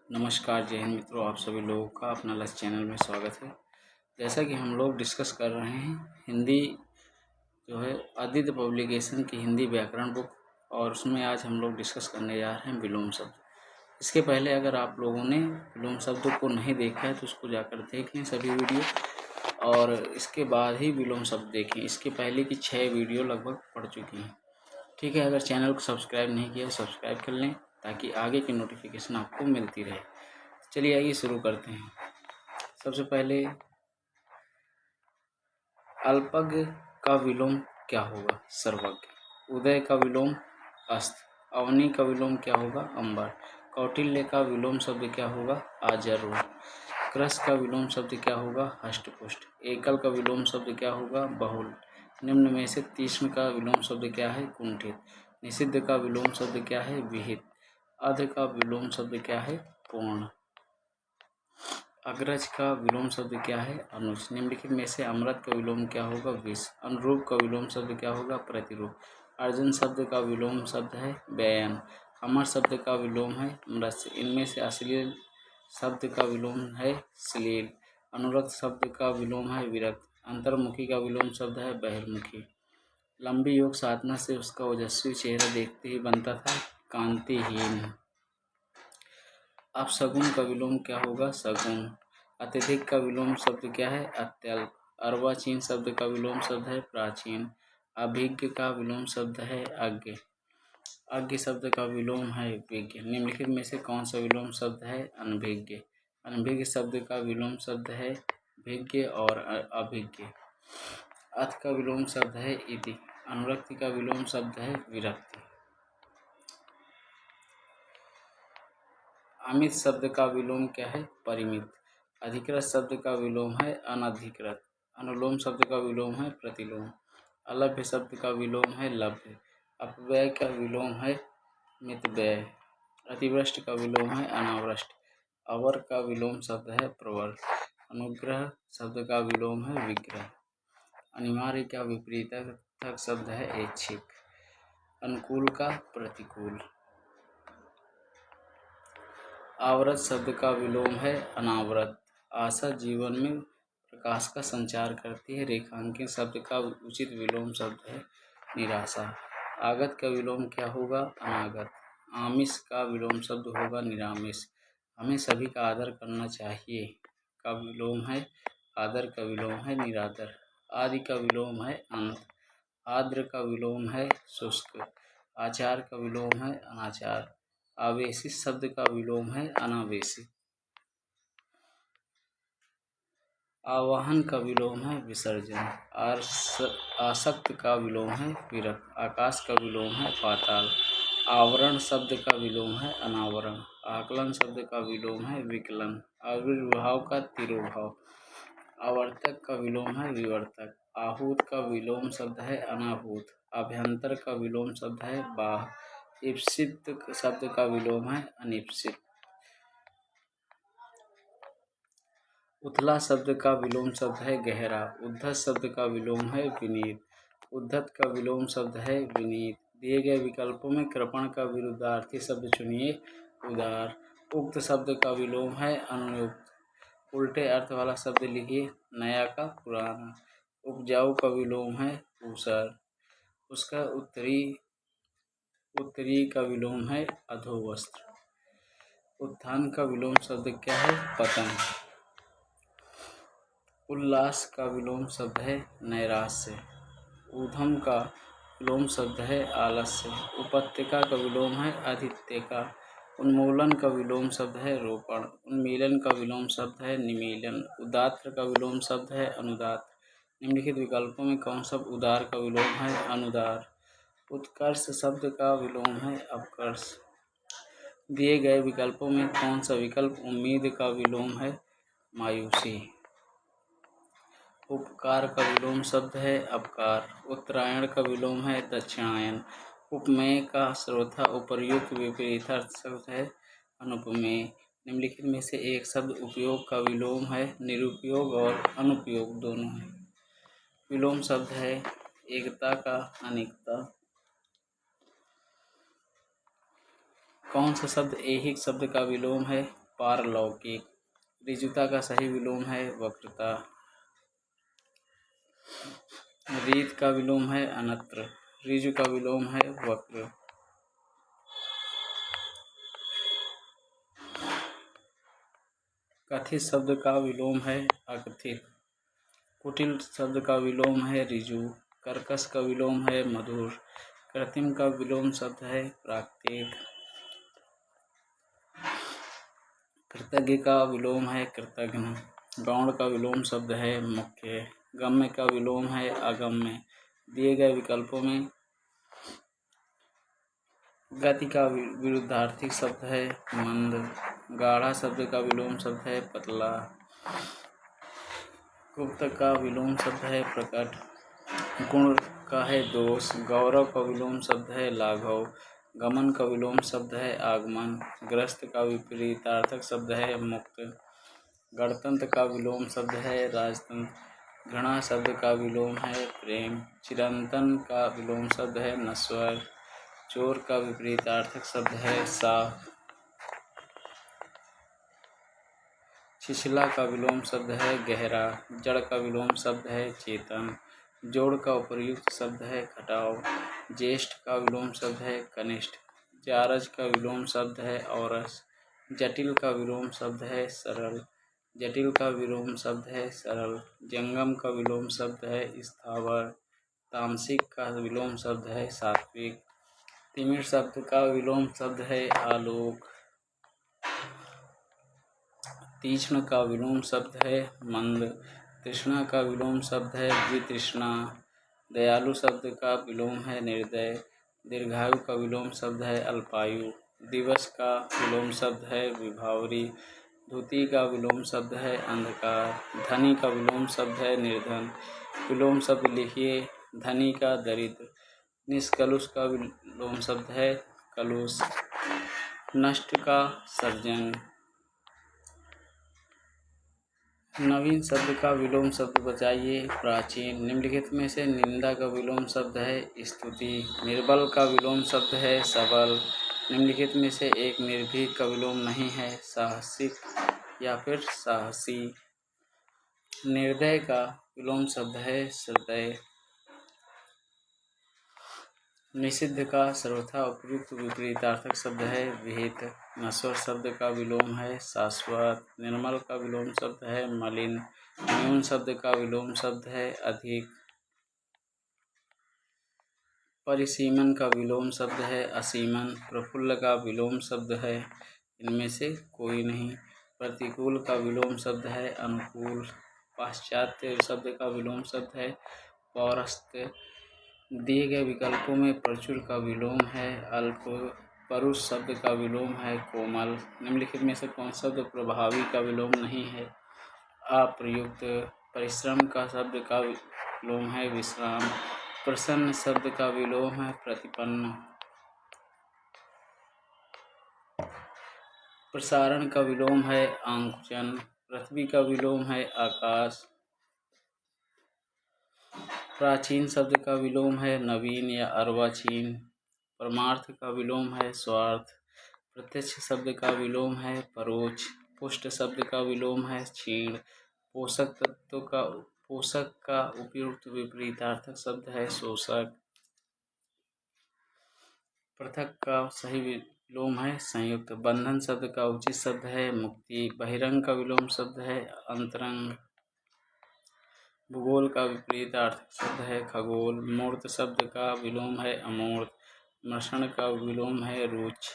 नमस्कार, जय हिंद मित्रों। आप सभी लोगों का अपना लक्ष्य चैनल में स्वागत है। जैसा कि हम लोग डिस्कस कर रहे हैं हिंदी जो है आदित्य पब्लिकेशन की हिंदी व्याकरण बुक, और उसमें आज हम लोग डिस्कस करने जा रहे हैं विलोम शब्द। इसके पहले अगर आप लोगों ने विलोम शब्द को नहीं देखा है तो उसको जाकर देख लें सभी वीडियो, और इसके बाद ही विलोम शब्द देखें। इसके पहले की 6 वीडियो लगभग पड़ चुकी हैं। ठीक है, अगर चैनल को सब्सक्राइब नहीं किया सब्सक्राइब कर लें ताकि आगे की नोटिफिकेशन आपको मिलती रहे। चलिए आइए शुरू करते हैं। सबसे पहले अल्पज्ञ का विलोम क्या होगा? सर्वज्ञ। उदय का विलोम अस्त। अवनी का विलोम क्या होगा? अंबर। कौटिल्य का विलोम शब्द क्या होगा? आजरूढ़। कृश का विलोम शब्द क्या होगा? हष्टपुष्ट। एकल का विलोम शब्द क्या होगा? बहुल। निम्न में से तीक्ष्ण का विलोम शब्द क्या है? कुंठित। निषिद्ध का विलोम शब्द क्या है? विहित। अध का विलोम शब्द क्या है? पूर्ण। अग्रज का विलोम शब्द क्या है? अनुज। निम्नलिखित में से अमृत का विलोम क्या होगा? विष। अनुरूप का विलोम शब्द क्या होगा? प्रतिरूप। अर्जुन शब्द का विलोम शब्द है व्ययन। अमर शब्द का विलोम है मृत्य। इनमें से अश्लील शब्द का विलोम है श्लील। अनुरक्त शब्द का विलोम है विरक्त। अंतर्मुखी का विलोम शब्द है बहिर्मुखी। लंबी योग साधना से उसका ओजस्वी चेहरा देखते ही बनता था कांतिहीन। अब सगुन का विलोम क्या होगा? सगुन। अत्यधिक का विलोम शब्द क्या है? अत्यल्प। अर्वाचीन शब्द का विलोम शब्द है प्राचीन। अभिज्ञ का विलोम शब्द है अज्ञ। अज्ञ शब्द का विलोम है विज्ञ। निम्नलिखित में से कौन सा विलोम शब्द है? अनभिज्ञ। अनभिज्ञ शब्द का विलोम शब्द है भिज्ञ और अभिज्ञ। अथ का विलोम शब्द है इति। अनुरक्ति का विलोम शब्द है विरक्ति। अमित शब्द का विलोम क्या है? परिमित। अधिकृत शब्द का विलोम है अनधिकृत। अनुलोम शब्द का विलोम है प्रतिलोम। अलभ्य शब्द का विलोम है लभ्य। अपव्यय का विलोम है मितव्यय। अतिवृष्टि का विलोम है अनावृष्ट। अवर का विलोम शब्द है प्रवर। अनुग्रह शब्द का विलोम है विग्रह। अनिवार्य का विपरीतक शब्द है ऐच्छिक। अनुकूल का प्रतिकूल। आवृत शब्द का विलोम है अनावृत। आशा जीवन में प्रकाश का संचार करती है। रेखांकित शब्द का उचित विलोम शब्द है निराशा। आगत का विलोम क्या होगा? अनागत। आमिष का विलोम शब्द होगा निरामिष। हमें सभी का आदर करना चाहिए का विलोम है आदर। का विलोम है निरादर। आदि का विलोम है अंत। आद्र का विलोम है शुष्क। आचार का विलोम है अनाचार। आवेशित शब्द का विलोम है अनावेशित। आवाहन का विलोम है विसर्जन। आसक्त का विलोम है विरक्त। आकाश का विलोम है पाताल। आवरण शब्द का विलोम है अनावरण। आकलन शब्द का विलोम है विकलन। आविर्भाव का तिरोभाव। आवर्तक का विलोम है विवर्तक। आहूत का विलोम शब्द है अनाहूत। अभ्यंतर का विलोम शब्द है बाह। ईप्सित शब्द का विलोम है अनिप्सित। उथला शब्द का विलोम शब्द है गहरा। उद्धत शब्द का विलोम है विनीत। उद्धत का विलोम शब्द है विनीत। दिए गए विकल्पों में कृपण का विरुद्धार्थी शब्द चुनिए। उदार। उक्त शब्द का विलोम है अनुयुक्त। उल्टे अर्थ वाला शब्द लिखिए। नया का पुराना। उपजाऊ का विलोम है ऊसर। उसका उत्तरी का विलोम है अधोवस्त्र। उत्थान का विलोम शब्द क्या है? पतन। उल्लास का विलोम शब्द है नैराश्य। ऊधम का विलोम शब्द है आलस्य। उपत्यका का विलोम है आदित्यका। उन्मूलन का विलोम शब्द है रोपण। उन्मीलन का विलोम शब्द है निमीलन। उदात्त का विलोम शब्द है अनुदात। निम्नलिखित विकल्पों में कौन सा उदार का विलोम है? अनुदार। उत्कर्ष शब्द का विलोम है अपकर्ष। दिए गए विकल्पों में कौन सा विकल्प उम्मीद का विलोम है? मायूसी। उपकार का विलोम शब्द है अपकार। उत्तरायण का विलोम है दक्षिणायन। उपमेय का श्रोता उपर्युक्त विपरीतार्थ शब्द है अनुपमेय। निम्नलिखित में से एक शब्द उपयोग का विलोम है निरुपयोग और अनुपयोग दोनों है। विलोम शब्द है एकता का अनेकता। कौन सा शब्द ऐहिक शब्द का विलोम है? पारलौकिक। ऋजुता का सही विलोम है वक्रता। रीत का विलोम है अनत्र। ऋजु का विलोम है वक्र। कथित शब्द का विलोम है अकथित। कुटिल शब्द का विलोम है ऋजु। कर्कश का विलोम है मधुर। कृत्रिम का विलोम शब्द है प्राकृतिक। कृतज्ञ का विलोम है कृतघ्न। गौण का विलोम शब्द है मुख्य। गम्य का विलोम है अगम्य। दिए गए विकल्पों में गति का विरुद्धार्थी शब्द है मंद। गाढ़ा शब्द का विलोम शब्द है पतला। गुप्त का विलोम शब्द है प्रकट। गुण का है दोष। गौरव का विलोम शब्द है लाघव। गमन का विलोम शब्द है आगमन। ग्रस्त का विपरीतार्थक शब्द है मुक्त। गणतंत्र का विलोम शब्द है राजतंत्र। घृणा शब्द का विलोम है प्रेम। चिरंतन का विलोम शब्द है नश्वर। चोर का विपरीतार्थक शब्द है साफ। छिछला का विलोम शब्द है गहरा। जड़ का विलोम शब्द है चेतन। जोड़ का उपर्युक्त शब्द है खटाव। ज्येष्ठ का विलोम शब्द है कनिष्ठ। जारज का विलोम शब्द है औरस। जटिल का विलोम शब्द है सरल। जटिल का विलोम शब्द है सरल। जंगम का विलोम शब्द है स्थावर। तामसिक का विलोम शब्द है सात्विक। तिमिर शब्द का विलोम शब्द है आलोक। तीक्ष्ण का विलोम शब्द है मंद। तृष्णा का विलोम शब्द है वितृष्णा। दयालु शब्द का विलोम है निर्दय। दीर्घायु का विलोम शब्द है अल्पायु। दिवस का विलोम शब्द है विभावरी। धुति का विलोम शब्द है अंधकार। धनी का विलोम शब्द है निर्धन। विलोम शब्द लिखिए। धनी का दरिद्र। निष्कलुष का विलोम शब्द है कलुष। नष्ट का सर्जन। नवीन शब्द का विलोम शब्द बचाइए। प्राचीन। निम्नलिखित में से निंदा का विलोम शब्द है स्तुति। निर्बल का विलोम शब्द है सबल। निम्नलिखित में से एक निर्भीक का विलोम नहीं है साहसिक या फिर साहसी। निर्दय का विलोम शब्द है श्रद्धेय। निषिद्ध का सर्वथा उपयुक्त विपरीतार्थक शब्द है विहित। नश्वर शब्द का विलोम है शाश्वत। निर्मल का विलोम शब्द है मलिन। न्यून शब्द का विलोम शब्द है अधिक। परिसीमन का विलोम शब्द है असीमन। प्रफुल्ल का विलोम शब्द है इनमें से कोई नहीं। प्रतिकूल का विलोम शब्द है अनुकूल। पाश्चात्य शब्द का विलोम शब्द है पौरस्त्य। दिए गए विकल्पों में प्रचुर का विलोम है अल्प। परुष शब्द का विलोम है कोमल। निम्नलिखित में से कौन शब्द प्रभावी का विलोम नहीं है अप्रयुक्त। परिश्रम का शब्द का विलोम है विश्राम। प्रसन्न शब्द का विलोम है प्रतिपन्न। प्रसारण का विलोम है आंकुचन। पृथ्वी का विलोम है आकाश। प्राचीन शब्द का विलोम है नवीन या अर्वाचीन। परमार्थ का विलोम है स्वार्थ। प्रत्यक्ष शब्द का विलोम है परोक्ष। पुष्ट शब्द का विलोम है क्षीण। पोषक का उपयुक्त विपरीतार्थक शब्द है शोषक। पृथक का सही विलोम है संयुक्त। बंधन शब्द का उचित शब्द है मुक्ति। बहिरंग का विलोम शब्द है अंतरंग। भूगोल का विपरीतार्थक शब्द है खगोल। मूर्त शब्द का विलोम है अमूर्त। मृषण का विलोम है रुच्छ।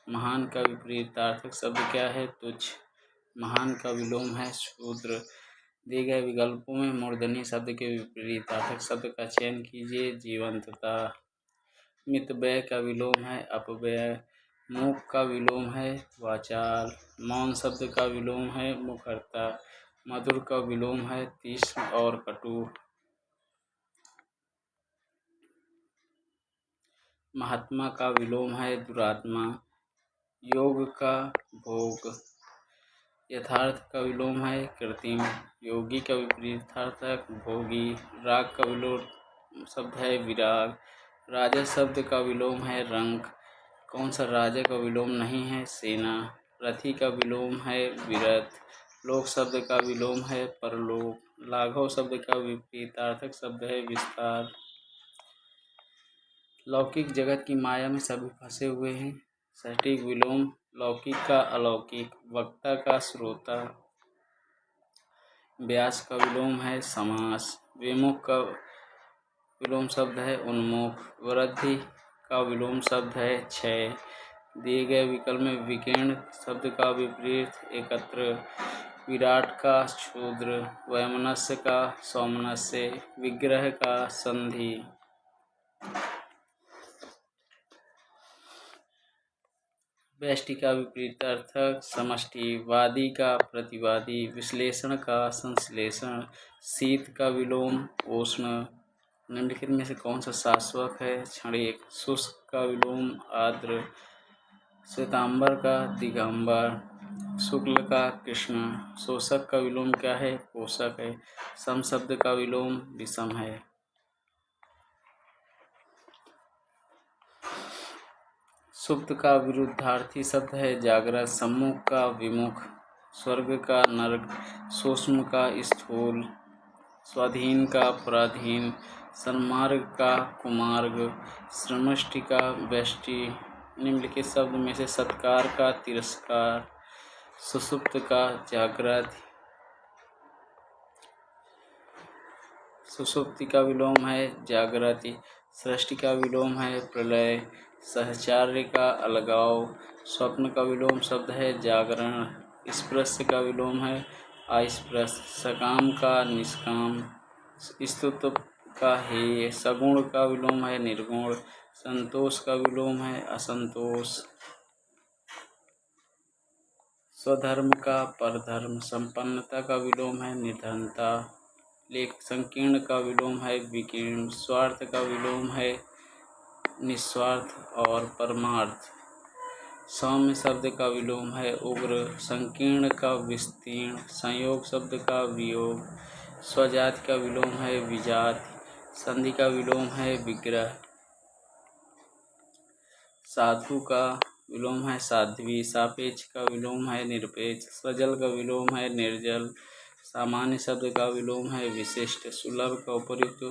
महान का विपरीतार्थक शब्द क्या है तुच्छ। महान का विलोम है शूद्र। दिए गए विकल्पों में मूर्धनी शब्द के विपरीतार्थक शब्द का चयन कीजिए। जीवंतता। मितव्यय का विलोम है अपव्यय। मूक का विलोम है वाचाल। मौन शब्द का विलोम है मुखरता। मधुर का विलोम है तीक्ष्ण और कटु। महात्मा का विलोम है दुरात्मा। योग का भोग। यथार्थ का विलोम है कृत्रिम। योगी का विपरीतार्थक भोगी। राग का विलोम शब्द है विराग। राजा शब्द का विलोम है रंक। कौन सा राजा का विलोम नहीं है सेना। रथी का विलोम है विरथ। लोक शब्द का विलोम है परलोक। लाघव शब्द का विपरीतार्थक शब्द है विस्तार। लौकिक जगत की माया में सभी फंसे हुए हैं। सटीक विलोम लौकिक का अलौकिक। वक्ता का श्रोता। व्यास का विलोम है समास। विमुख का विलोम शब्द है उन्मुख। वृद्धि का विलोम शब्द है क्षय। दिए गए विकल्प में विकीर्ण शब्द का विपरीत एकत्र। विराट का क्षुद्र। वैमनस्य का सौमनस्य। विग्रह का संधि। व्यष्टि का विपरीतार्थक समष्टि। वादी का प्रतिवादी। विश्लेषण का संश्लेषण। शीत का विलोम उष्ण। निम्नलिखित में से कौन सा शाश्वत है? क्षणिक। शुष्क का विलोम आर्द्र। श्वेतांबर का दिगंबर। शुक्ल का कृष्ण। शोषक का विलोम क्या है? पोषक है। सम शब्द का विलोम विषम है। सुप्त का विरुद्धार्थी शब्द है जागृत। सम्मुख का विमुख। स्वर्ग का नरक। सूक्ष्म का स्थूल। स्वाधीन का पराधीन। सन्मार्ग का कुमार्ग। समष्टि का व्यष्टि। निम्नलिखित शब्द में से सत्कार का तिरस्कार। सुषुप्त का जागृत। सुषुप्ति का विलोम है जागृति। सृष्टि का विलोम है प्रलय। सहचार्य का अलगाव। स्वप्न का विलोम शब्द है जागरण। स्पृश्य का विलोम है अस्पृश्य। सकाम का निष्काम। स्तुत्व का हेय। सगुण का विलोम है निर्गुण। संतोष का विलोम है असंतोष। स्वधर्म का परधर्म। संपन्नता का विलोम है निर्धनता। लेख संकीर्ण का विलोम है विकीर्ण। स्वार्थ का विलोम है निस्वार्थ और परमार्थ। सौम्य शब्द का विलोम है उग्र। संकीर्ण का विस्तीर्ण। संयोग शब्द का वियोग। स्वजाति का विलोम है विजाति। संधि का विलोम है विग्रह। साधु का विलोम है साध्वी। सापेक्ष का विलोम है निरपेक्ष। सजल का विलोम है निर्जल। सामान्य शब्द का विलोम है विशिष्ट। सुलभ का उपयुक्त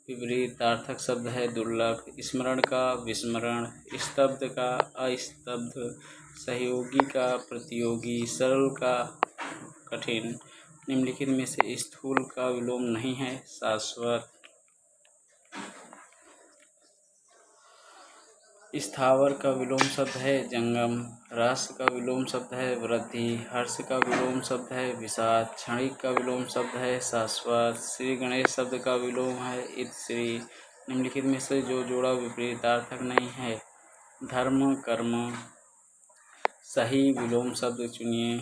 विपरीतार्थक शब्द है दुर्लभ। स्मरण का विस्मरण। स्तब्ध का अस्तब्ध। सहयोगी का प्रतियोगी। सरल का कठिन। निम्नलिखित में से स्थूल का विलोम नहीं है शाश्वत। स्थावर का विलोम शब्द है जंगम। रस का विलोम शब्द है वृद्धि। हर्ष का विलोम शब्द है विषाद। क्षणिक का विलोम शब्द है शाश्वत। श्री गणेश शब्द का विलोम है इत श्री। निम्नलिखित में से जो जोड़ा विपरीतार्थक नहीं है? धर्म कर्म। सही विलोम शब्द चुनिए।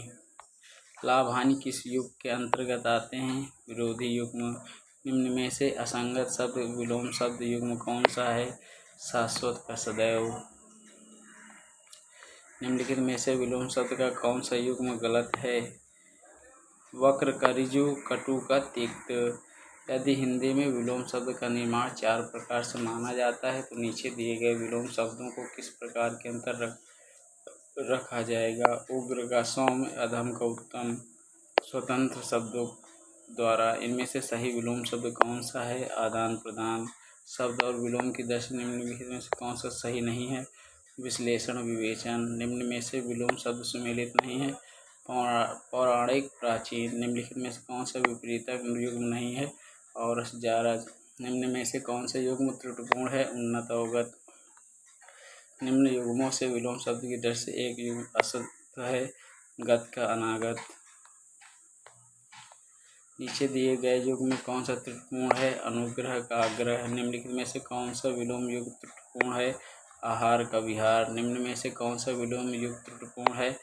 लाभ हानि किस युग के अंतर्गत आते हैं? विरोधी युग्म। निम्न में से असंगत शब्द विलोम शब्द युग्म कौन सा है? शाश्वत का सदैव। निम्नलिखित में से विलोम शब्द का कौन सा युग्म गलत है? वक्र का ऋजु। कटु का तिक्त। यदि हिंदी में विलोम शब्द का निर्माण 4 प्रकार से माना जाता है तो नीचे दिए गए विलोम शब्दों को किस प्रकार के अंतर रखा जाएगा? उग्र का सौम्य। अधम का उत्तम। स्वतंत्र शब्दों द्वारा। इनमें से सही विलोम शब्द कौन सा है? आदान प्रदान। शब्द और विलोम की दशा निम्नलिखित में से कौन सा सही नहीं है? विश्लेषण विवेचन। निम्न में से विलोम शब्द सुमेलित नहीं है? पौराणिक प्राचीन। निम्नलिखित में से कौन सा विपरीतक युग्म नहीं है? और जारज। निम्न में से कौन सा युग्म त्रुटिपूर्ण है? उन्नत अवगत। निम्न युग्मों से विलोम शब्द की दृष्टि से एक युग्म अशुद्ध है। गत का अनागत। नीचे दिए गए युग में कौन सा त्रुटिपूर्ण है? अनुग्रह का आग्रह। निम्नलिखित में से कौन सा विलोम युग त्रुटिपूर्ण है? आहार का विहार। निम्न में से कौन सा विलोम युग त्रुटिपूर्ण है?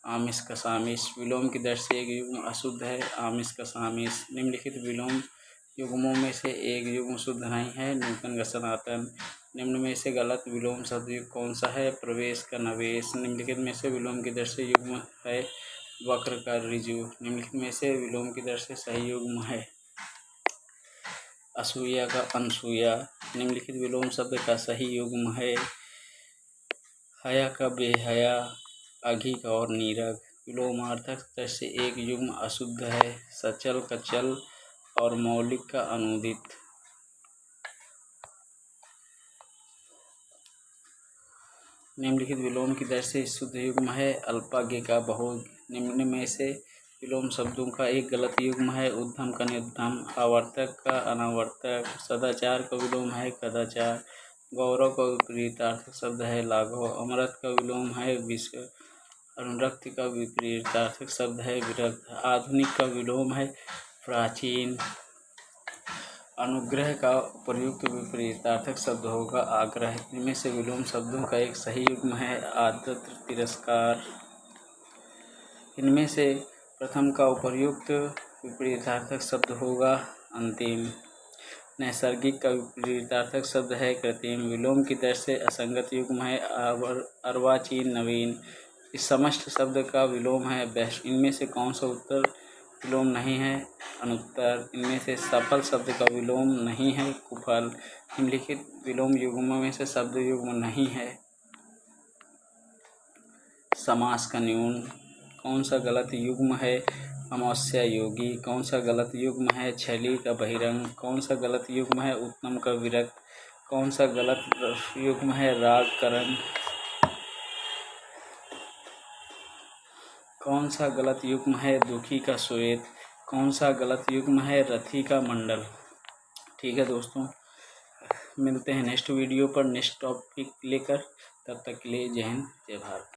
आमिष का सामिष। विलोम की दृष्टि से एक युग्म अशुद्ध है। आमिष का सामिष। निम्नलिखित विलोम युग्मों में से एक युग्म शुद्ध नहीं है। नूतन का सनातन। निम्न में से गलत विलोम शब्द युग कौन सा है? प्रवेश का नवेश। निम्नलिखित में से विलोम की दृष्टि से युग्म है वक्र का ऋजु। निम्नलिखित में से विलोम की दृष्टि से सही युग्म है असूया का अनसूया। निम्नलिखित विलोम शब्द का सही युग्म है हया का बेहया। अघिक और नीरक। विलोमार्थक से एक युग्म अशुद्ध है, सचल का चल और मौलिक का अनूदित। निम्नलिखित विलोम की दृष्टि से शुद्ध युग्म है, अल्पाज्ञ का बहु। निम्न में से विलोम शब्दों का एक गलत युग्म है, उद्धम का निर्धम, आवर्तक का अनावर्तक। सदाचार का विलोम है कदाचार। गौरव का विपरीतार्थक शब्द है लाघव। अमृत का विलोम है विश्व। अनुरक्ति का विपरीतार्थक शब्द है विरक्त। आधुनिक का विलोम है प्राचीन। अनुग्रह का प्रयुक्त विपरीतार्थक शब्द होगा आग्रह। इनमें से विलोम शब्दों का एक सही युग्म है आदत तिरस्कार। इनमें से प्रथम का उपर्युक्त विपरीतार्थक शब्द होगा अंतिम। नैसर्गिक का विपरीतार्थक शब्द है कृत्रिम। विलोम की दृष्टि से असंगत युग्म है अर्वाचीन नवीन। इस समस्त शब्द का विलोम है बेस्ट। इनमें से कौन सा उत्तर विलोम नहीं है अनुत्तर। इनमें से सफल शब्द का विलोम नहीं है कुफल। निम्नलिखित विलोम युग्मों में से शब्द युग्म नहीं है समास का न्यून। कौन सा गलत युग्म है अमावस्या योगी। कौन सा गलत युग्म है छैली का बहिरंग। कौन सा गलत युग्म है उत्तम का विरक्त। कौन सा गलत युग्म है राग करण। कौन सा गलत युग्म है दुखी का श्वेत। कौन सा गलत युग्म है रथी का मंडल। ठीक है दोस्तों, मिलते हैं नेक्स्ट वीडियो पर नेक्स्ट टॉपिक लेकर। तब तक के लिए जय हिंद जय भारत।